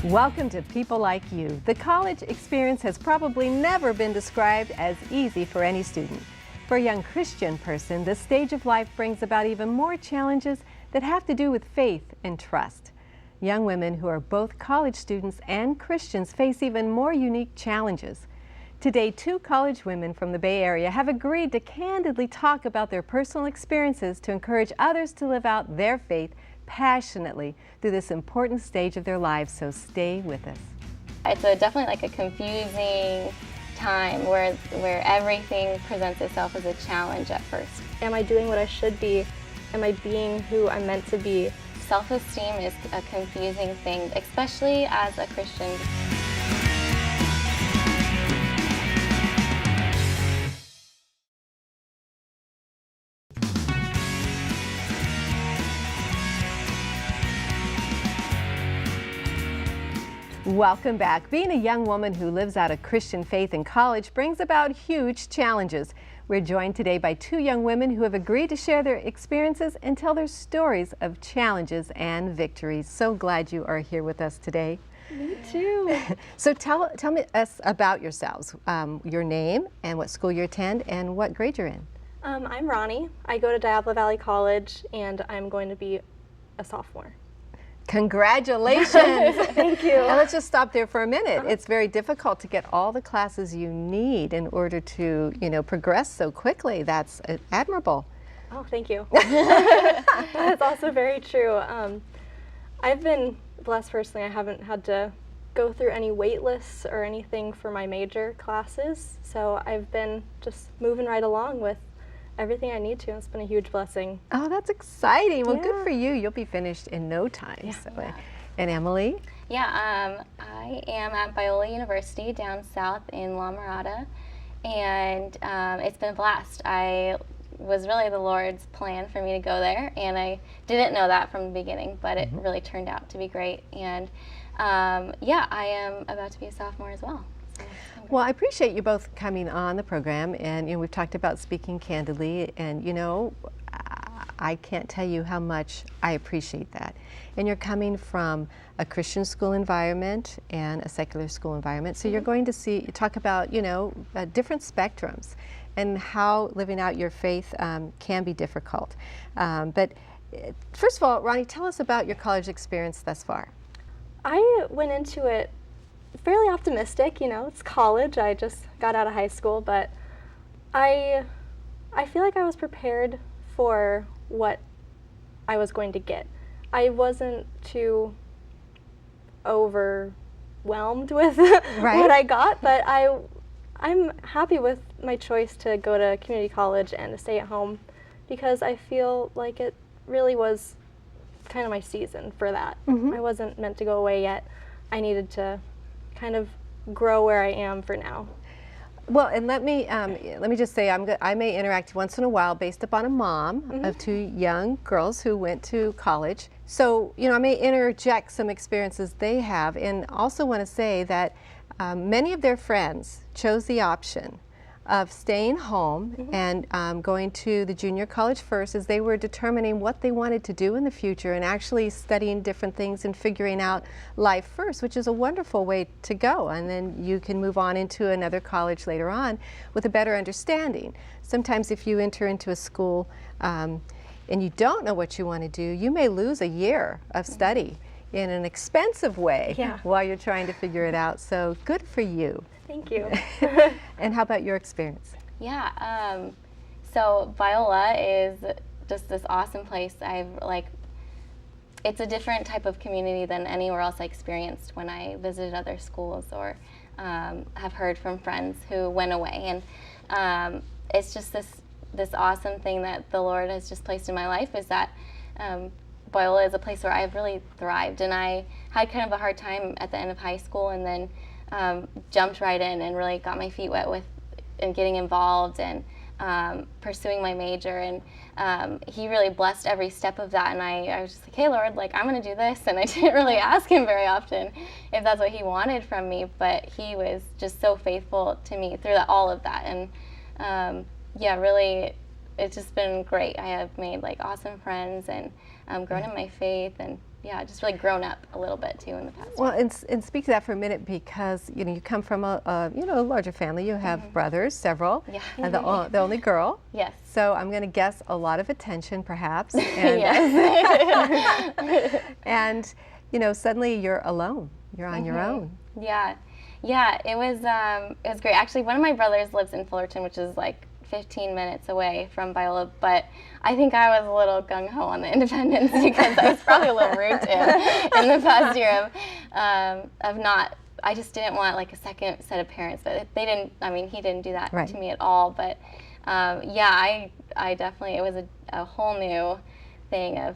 Welcome to People Like You. The college experience has probably never been described as easy for any student. For a young Christian person, this stage of life brings about even more challenges that have to do with faith and trust. Young women who are both college students and Christians face even more unique challenges. Today, two college women from the Bay Area have agreed to candidly talk about their personal experiences to encourage others to live out their faith passionately through this important stage of their lives, so stay with us. It's definitely like a confusing time where everything presents itself as a challenge at first. Am I doing what I should be? Am I being who I'm meant to be? Self-esteem is a confusing thing, especially as a Christian. Welcome back. Being a young woman who lives out a Christian faith in college brings about huge challenges. We're joined today by two young women who have agreed to share their experiences and tell their stories of challenges and victories. So glad you are here with us today. Me too. So tell us about yourselves, your name and what school you attend and what grade you're in. I'm Ronnie. I go to Diablo Valley College and I'm going to be a sophomore. Congratulations. Thank you. Now let's just stop there for a minute. It's very difficult to get all the classes you need in order to, progress so quickly. That's admirable. Oh, thank you. That's also very true. I've been blessed personally. I haven't had to go through any wait lists or anything for my major classes, so I've been just moving right along with everything I need to. It's been a huge blessing. Oh, that's exciting. Well, good Yeah. for you. You'll be finished in no time. Yeah. So, and Emily? Yeah, I am at Biola University down south in La Mirada, and it's been a blast. I was really the Lord's plan for me to go there, and I didn't know that from the beginning, but it really turned out to be great. And yeah, I am about to be a sophomore as well. Well, I appreciate you both coming on the program, and we've talked about speaking candidly, and I can't tell you how much I appreciate that. And you're coming from a Christian school environment and a secular school environment, so you're going to talk about different spectrums and how living out your faith can be difficult. But first of all, Ronnie, tell us about your college experience thus far. I went into it fairly optimistic. It's college. I just got out of high school, but I feel like I was prepared for what I was going to get. I wasn't too overwhelmed with what I got, but I'm happy with my choice to go to community college and to stay at home because I feel like it really was kind of my season for that. I wasn't meant to go away yet. I needed to kind of grow where I am for now. Well, and let me just say I may interact once in a while based upon a mom of two young girls who went to college. So, I may interject some experiences they have, and also want to say that many of their friends chose the option of staying home and going to the junior college first as they were determining what they wanted to do in the future and actually studying different things and figuring out life first, which is a wonderful way to go. And then you can move on into another college later on with a better understanding. Sometimes if you enter into a school and you don't know what you want to do, you may lose a year of study in an expensive way while you're trying to figure it out. So good for you. Thank you. And how about your experience? Yeah, so Biola is just this awesome place. It's a different type of community than anywhere else I experienced when I visited other schools or have heard from friends who went away. And it's just this awesome thing that the Lord has just placed in my life is that Biola is a place where I've really thrived. And I had kind of a hard time at the end of high school and then jumped right in and really got my feet wet and getting involved and pursuing my major. And he really blessed every step of that. And I was just like, hey, Lord, I'm going to do this. And I didn't really ask him very often if that's what he wanted from me. But he was just so faithful to me through all of that. And yeah, really, it's just been great. I have made awesome friends and grown in my faith. And yeah, just really grown up a little bit too in the past. Well, and speak to that for a minute, because you come from a larger family. You have brothers, several, Yeah. and the only girl. Yes. So I'm going to guess a lot of attention, perhaps. And, Yes. and suddenly you're alone. You're on your own. Yeah, it was great. Actually, one of my brothers lives in Fullerton, which is like 15 minutes away from Biola, but I think I was a little gung-ho on the independence because I was probably a little rude to him in the past year of not, I just didn't want like a second set of parents, but he didn't do that Right. to me at all, but I definitely, it was a whole new thing of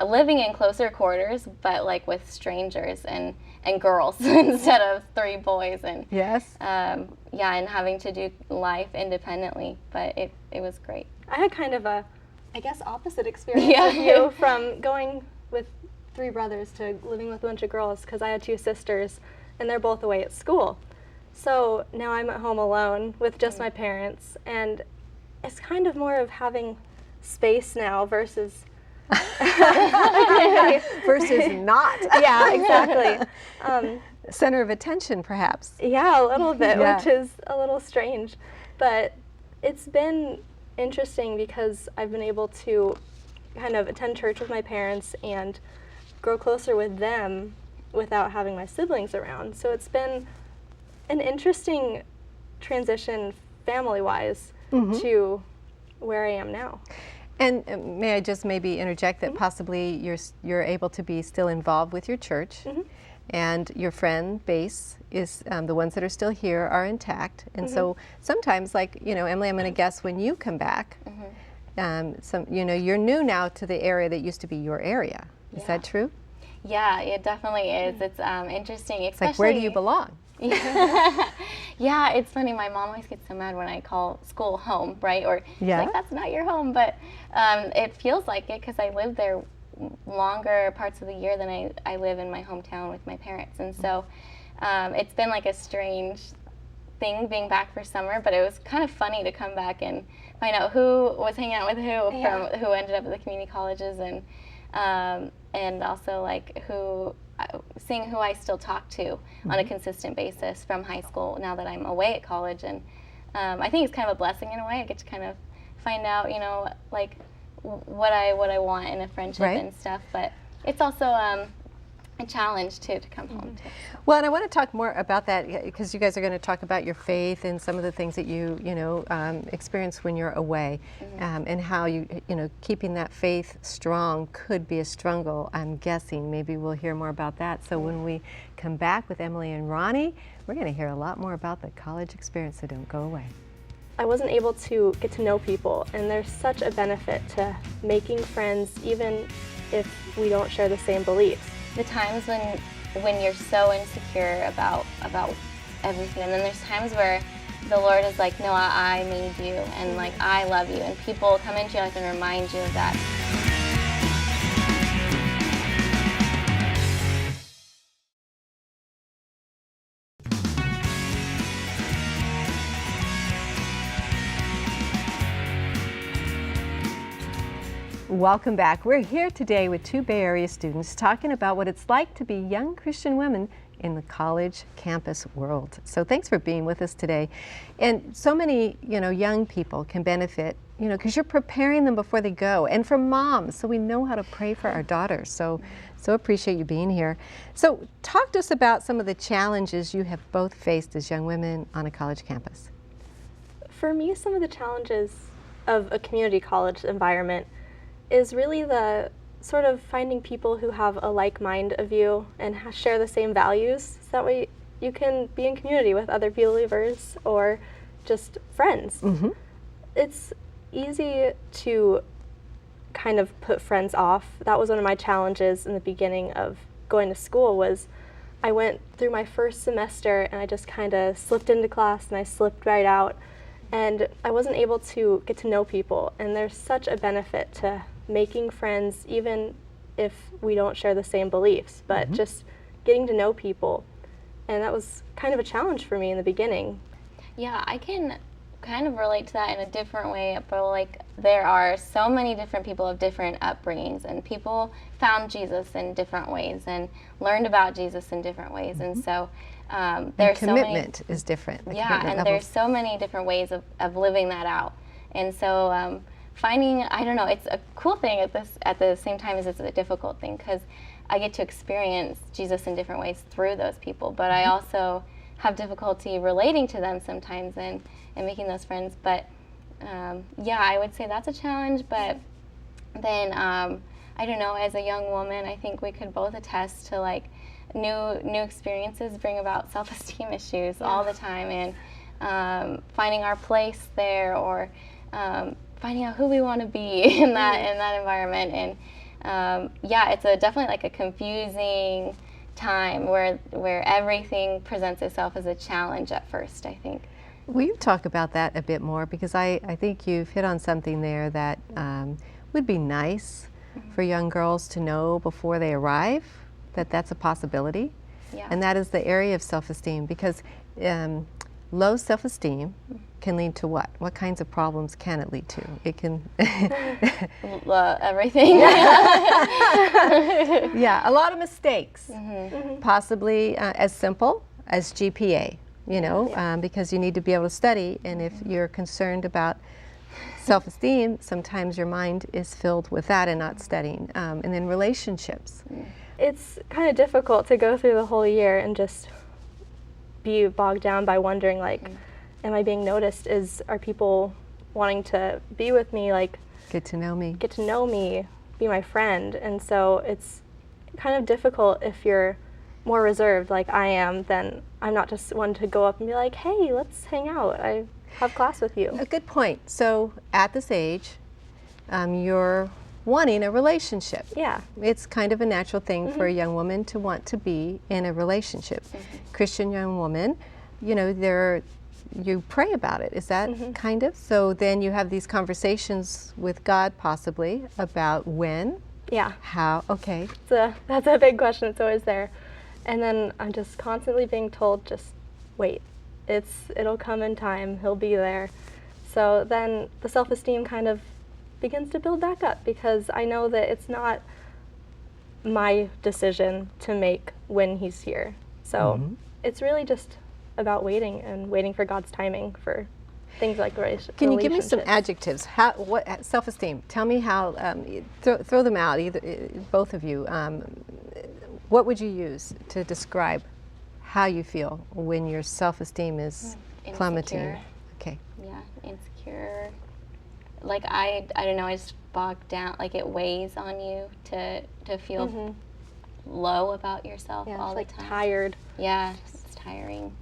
living in closer quarters, but like with strangers and girls instead of 3 boys, and Yes. and having to do life independently, but it was great. I had kind of a, I guess, opposite experience Yeah. with you, from going with 3 brothers to living with a bunch of girls, because I had 2 sisters and they're both away at school. So now I'm at home alone with just my parents, and it's kind of more of having space now versus Versus not. yeah, exactly. Center of attention, perhaps. Yeah, a little bit, Yeah. which is a little strange. But it's been interesting because I've been able to kind of attend church with my parents and grow closer with them without having my siblings around. So it's been an interesting transition family-wise to where I am now. And may I just maybe interject that possibly you're able to be still involved with your church, and your friend base is the ones that are still here are intact. And so sometimes, like Emily, I'm going to guess when you come back, you're new now to the area that used to be your area. Is that true? Yeah, it definitely is. It's interesting, It's like, where do you belong? Yeah, it's funny. My mom always gets so mad when I call school home, right? Or she's Yeah. like, that's not your home. But it feels like it because I live there longer parts of the year than I live in my hometown with my parents. And so it's been like a strange thing being back for summer, but it was kind of funny to come back and find out who was hanging out with who from who ended up at the community colleges, and also like seeing who I still talk to on a consistent basis from high school now that I'm away at college. And I think it's kind of a blessing in a way. I get to kind of find out, like what I want in a friendship and stuff. But it's also a challenge too to come home to. Well, and I want to talk more about that because you guys are going to talk about your faith and some of the things that you experience when you're away, and how keeping that faith strong could be a struggle. I'm guessing maybe we'll hear more about that. So when we come back with Emily and Ronnie, we're going to hear a lot more about the college experience. So don't go away. I wasn't able to get to know people, and there's such a benefit to making friends even if we don't share the same beliefs. The times when you're so insecure about everything, and then there's times where the Lord is like, no, I made you, and like I love you, and people come into your life and remind you of that. Welcome back. We're here today with 2 Bay Area students talking about what it's like to be young Christian women in the college campus world. So thanks for being with us today. And so many, young people can benefit, because you're preparing them before they go, and for moms, so we know how to pray for our daughters. So appreciate you being here. So talk to us about some of the challenges you have both faced as young women on a college campus. For me, some of the challenges of a community college environment is really the sort of finding people who have a like mind of you and share the same values, so that way you can be in community with other believers or just friends. It's easy to kind of put friends off. That was one of my challenges in the beginning of going to school. Was I went through my first semester and I just kind of slipped into class and I slipped right out, and I wasn't able to get to know people. And there's such a benefit to making friends even if we don't share the same beliefs, but just getting to know people. And that was kind of a challenge for me in the beginning. Yeah, I can kind of relate to that in a different way, but like there are so many different people of different upbringings, and people found Jesus in different ways and learned about Jesus in different ways, and so there's so many. Commitment is different. The Yeah, commitment and levels. there's so many different ways of living that out, and so finding, I don't know, it's a cool thing at the same time as it's a difficult thing, because I get to experience Jesus in different ways through those people, but I also have difficulty relating to them sometimes and making those friends. But yeah, I would say that's a challenge. But then I don't know, as a young woman, I think we could both attest to like new experiences bring about self-esteem issues all the time, and finding our place there, or finding out who we want to be in that environment. And yeah, it's definitely like a confusing time where everything presents itself as a challenge at first, I think. Will you talk about that a bit more? Because I think you've hit on something there that would be nice for young girls to know before they arrive, that that's a possibility. Yeah. And that is the area of self-esteem, because low self-esteem can lead to what? What kinds of problems can it lead to? It can Everything. yeah, a lot of mistakes, possibly as simple as GPA, you know, because you need to be able to study, and if you're concerned about self-esteem, sometimes your mind is filled with that and not studying. And then relationships. It's kind of difficult to go through the whole year and just be bogged down by wondering, like, am I being noticed? Are people wanting to be with me, like, Get to know me. get to know me, be my friend? And so it's kind of difficult if you're more reserved like I am. Then I'm not just one to go up and be like, hey, let's hang out, I have class with you. A good point. So at this age, you're wanting a relationship. Yeah. It's kind of a natural thing for a young woman to want to be in a relationship. Christian young woman, you know, you pray about it. Is that kind of? So then you have these conversations with God possibly about when, Yeah. how, okay. That's a big question. It's always there. And then I'm just constantly being told, just wait. It'll come in time. He'll be there. So then the self-esteem kind of begins to build back up, because I know that it's not my decision to make when he's here. So it's really just about waiting and waiting for God's timing for things like relationships. Can you give me some adjectives? What self-esteem? Tell me how. Throw them out. Both of you. What would you use to describe how you feel when your self-esteem is plummeting? Insecure. Okay. Yeah, insecure. Like I don't know, I just bogged down. Like it weighs on you to feel low about yourself Yeah, all it's the like time. tired. Yeah, it's tiring.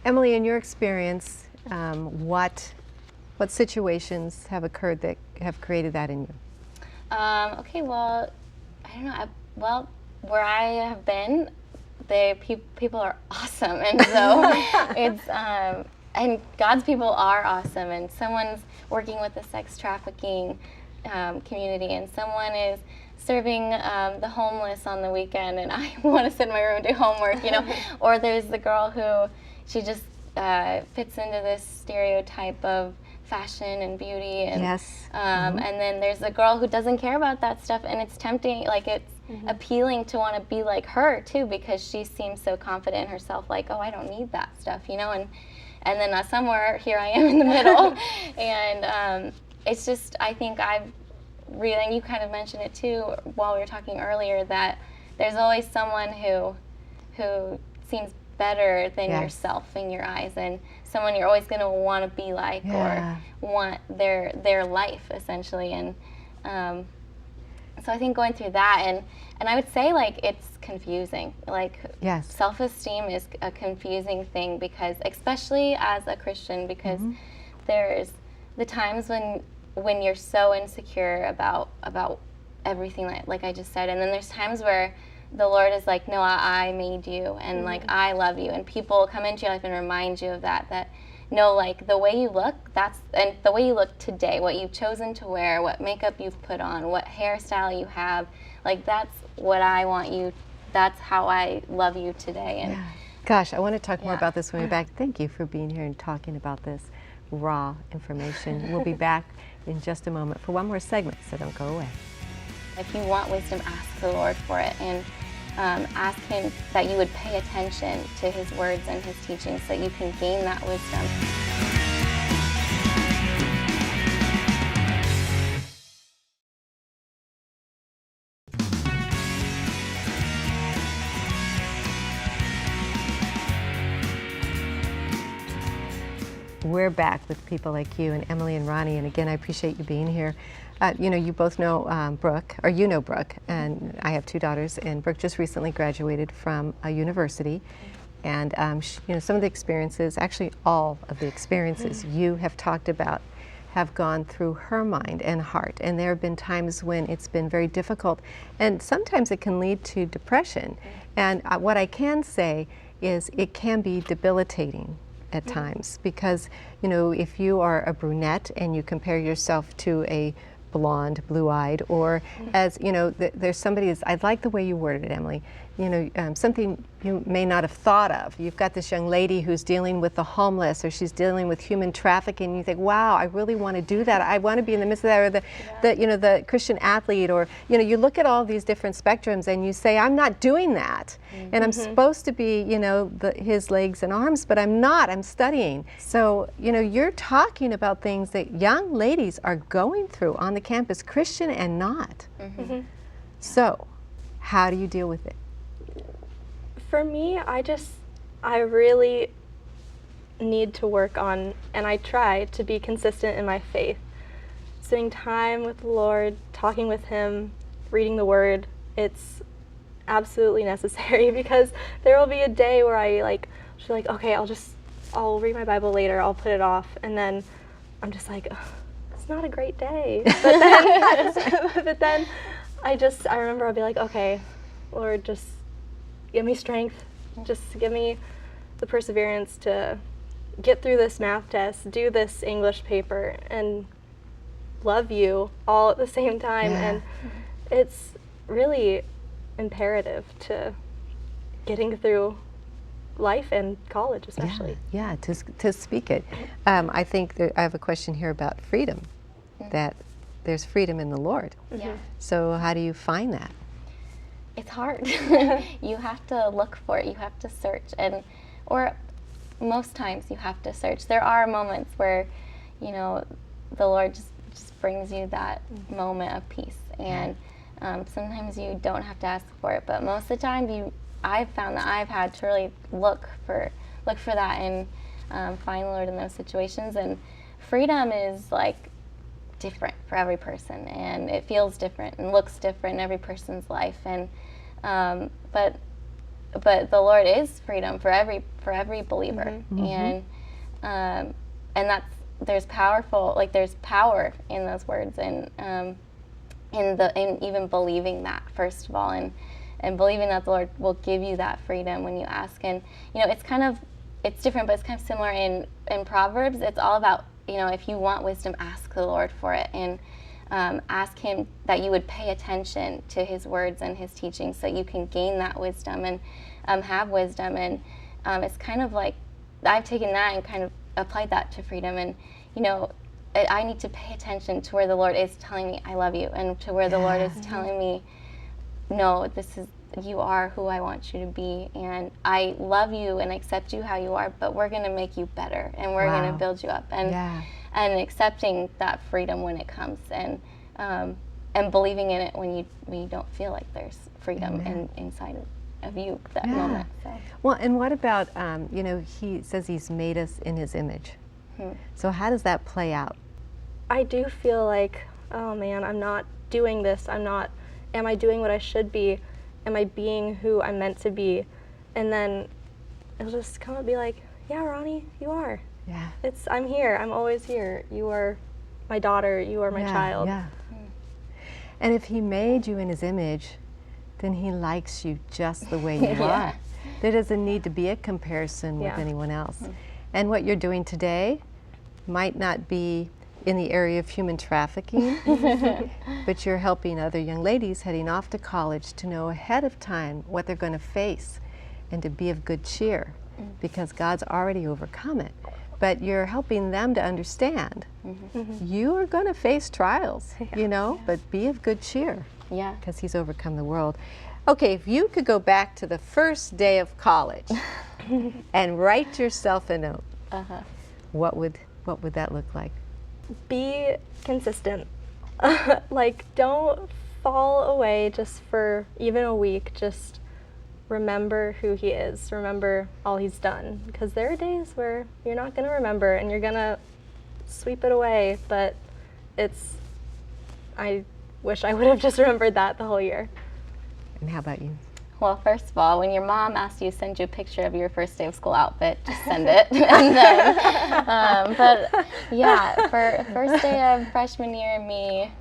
Emily, in your experience, what situations have occurred that have created that in you? Okay, well, I don't know. Well, where I have been, people are awesome, and so it's and God's people are awesome, and someone's working with the sex trafficking community, and someone is serving the homeless on the weekend, and I want to sit in my room and do homework, you know. Or there's the girl who she just fits into this stereotype of fashion and beauty, and Yes. and then there's the girl who doesn't care about that stuff, and it's tempting, like it's appealing to want to be like her too, because she seems so confident in herself, like, oh, I don't need that stuff, you know. And then somewhere here I am in the middle, and it's just, I think I've really, and you kind of mentioned it too while we were talking earlier, that there's always someone who seems better than Yes. yourself in your eyes, and someone you're always going to want to be like, Yeah. or want their life essentially. And so I think going through that, and I would say, like, it's confusing. Like, Yes. self-esteem is a confusing thing, because especially as a Christian, because there's the times when you're so insecure about everything that, like I just said, and then there's times where the Lord is like, no, I made you, and like I love you, and people come into your life and remind you of that no, like the way you look, and the way you look today, what you've chosen to wear, what makeup you've put on, what hairstyle you have, like that's what I want you, that's how I love you today. Gosh, I want to talk more Yeah. about this when we're back. Thank you for being here and talking about this raw information. We'll be back in just a moment for one more segment, so don't go away. If you want wisdom, ask the Lord for it, and ask Him that you would pay attention to His words and His teachings so that you can gain that wisdom. We're back with people like you and Emily and Ronnie, and again, I appreciate you being here. You both know Brooke, or you know Brooke, and I have two daughters, and Brooke just recently graduated from a university, and some of the experiences, actually all of the experiences you have talked about have gone through her mind and heart, and there have been times when it's been very difficult, and sometimes it can lead to depression, and what I can say is it can be debilitating at times, because if you are a brunette and you compare yourself to a blonde, blue-eyed, or as there's somebody, I like the way you worded it, Emily, something you may not have thought of. You've got this young lady who's dealing with the homeless, or she's dealing with human trafficking, and you think, wow, I really want to do that. I want to be in the midst of that, or the Christian athlete, or you look at all these different spectrums and you say, I'm not doing that. And I'm supposed to be, his legs and arms, but I'm not. I'm studying. So, you're talking about things that young ladies are going through on the campus, Christian and not. So, how do you deal with it? For me, I really need to work on, and I try to be consistent in my faith. Spending time with the Lord, talking with Him, reading the Word, it's absolutely necessary, because there will be a day where she's like, okay, I'll read my Bible later, I'll put it off, and then I'm just like, it's not a great day. But then I remember I'll be like, okay, Lord, just give me strength, just give me the perseverance to get through this math test, do this English paper, and love you all at the same time. Yeah. And it's really imperative to getting through life and college especially. Yeah, to speak it. I think I have a question here about freedom, that there's freedom in the Lord. Yeah. So how do you find that? It's hard. You have to look for it. You have to search, or most times you have to search. There are moments where, the Lord just brings you that moment of peace, and sometimes you don't have to ask for it. But most of the time, I've found that I've had to really look for that and find the Lord in those situations. And freedom is different for every person, and it feels different and looks different in every person's life, and but the Lord is freedom for every believer. And there's power in those words, and in even believing that, first of all, and believing that the Lord will give you that freedom when you ask. And it's different, but it's kind of similar in Proverbs. It's all about, if you want wisdom, ask the Lord for it, and ask Him that you would pay attention to His words and His teachings so you can gain that wisdom and have wisdom. And it's kind of like I've taken that and kind of applied that to freedom. And I need to pay attention to where the Lord is telling me I love you, and to where the Lord is telling me, no, you are who I want you to be, and I love you and accept you how you are, but we're going to make you better, and we're going to build you up, and accepting that freedom when it comes, and believing in it when you don't feel like there's freedom inside of you that moment. So. Well, and what about He says He's made us in His image. So how does that play out? I do feel like, oh man, I'm not doing this. Am I doing what I should be? Am I being who I'm meant to be? And then it'll just come and be like, yeah, Ronnie, you are. Yeah. I'm here. I'm always here. You are my daughter. You are my child. Yeah. And if He made you in His image, then He likes you just the way you are. There doesn't need to be a comparison with anyone else. And what you're doing today might not be in the area of human trafficking, but you're helping other young ladies heading off to college to know ahead of time what they're going to face and to be of good cheer because God's already overcome it. But you're helping them to understand you are going to face trials, you know, but be of good cheer Yeah. because He's overcome the world. Okay, if you could go back to the first day of college and write yourself a note, what would that look like? Be consistent. Like, don't fall away just for even a week. Just remember who He is. Remember all He's done. Because there are days where you're not going to remember and you're going to sweep it away. But I wish I would have just remembered that the whole year. And how about you? Well, first of all, when your mom asks you to send you a picture of your first day of school outfit, just send it. And then, but yeah, for first day of freshman year, me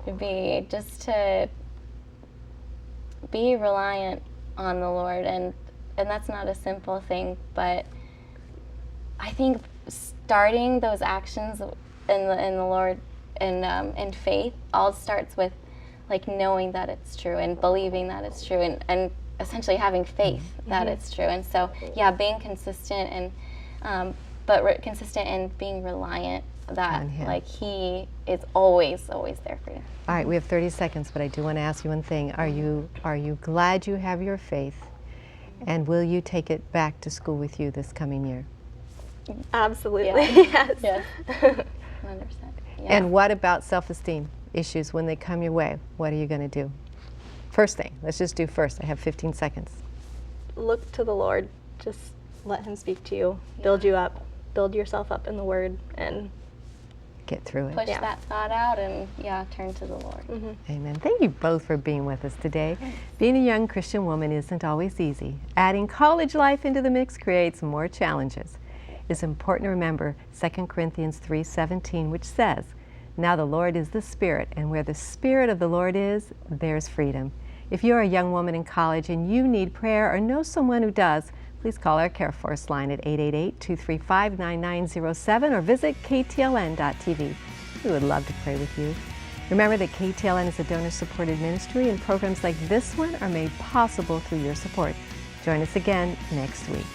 would be just to be reliant on the Lord, and that's not a simple thing, but I think starting those actions in the Lord and in faith all starts with like knowing that it's true and believing that it's true and essentially having faith that it's true. And so yeah, being consistent and consistent and being reliant that On Him. like He is always there for you. All right, we have 30 seconds, but I do want to ask you one thing. Are you glad you have your faith? And will you take it back to school with you this coming year? Absolutely. Yeah. Yes. Yes. 100%. Yeah. And what about self-esteem issues when they come your way? What are you going to do? First thing, let's just do first. I have 15 seconds. Look to the Lord. Just let Him speak to you, build you up, build yourself up in the Word, and Get through it. push Yeah. that thought out and turn to the Lord. Amen. Thank you both for being with us today. Being a young Christian woman isn't always easy. Adding college life into the mix creates more challenges. It's important to remember 2 Corinthians 3:17, which says, "Now the Lord is the Spirit, and where the Spirit of the Lord is, there's freedom." If you're a young woman in college and you need prayer or know someone who does, please call our Care Force line at 888-235-9907 or visit ktln.tv. We would love to pray with you. Remember that KTLN is a donor-supported ministry, and programs like this one are made possible through your support. Join us again next week.